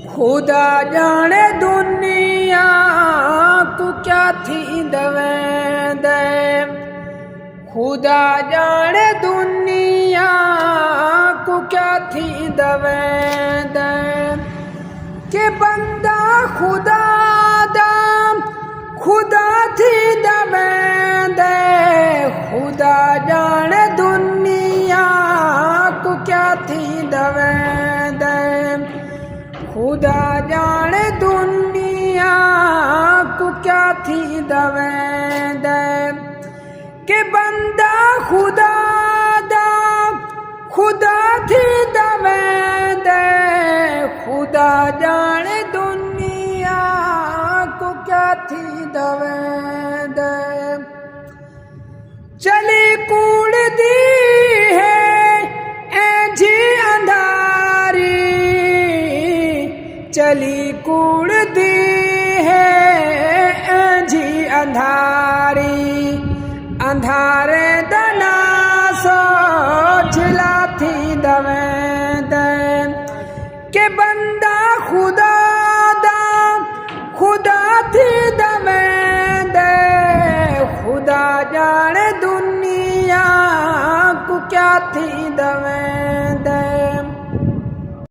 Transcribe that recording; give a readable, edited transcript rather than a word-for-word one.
خدا جانے دنیا کو کیا تھی دے خدا جانے دنیا کو کیا تھی دے کہ بندہ خدا دا خدا تھی دے خدا جانے دنیا کو کیا تھی دے خدا جانے دنیا کو کیا تھی دے کہ بندہ خدا دا خدا تھی دے خدا جانے دنیا کو کیا تھی دے چلی کوڑ دی ہے اے جی اندھاری چلی کوڑ دی ہے اے جی اندھاری اندھارے دنا سوچلا تھی دے کہ بندہ خدا دا خدا تھی دے خدا جانے دنیا کو کیا تھی دے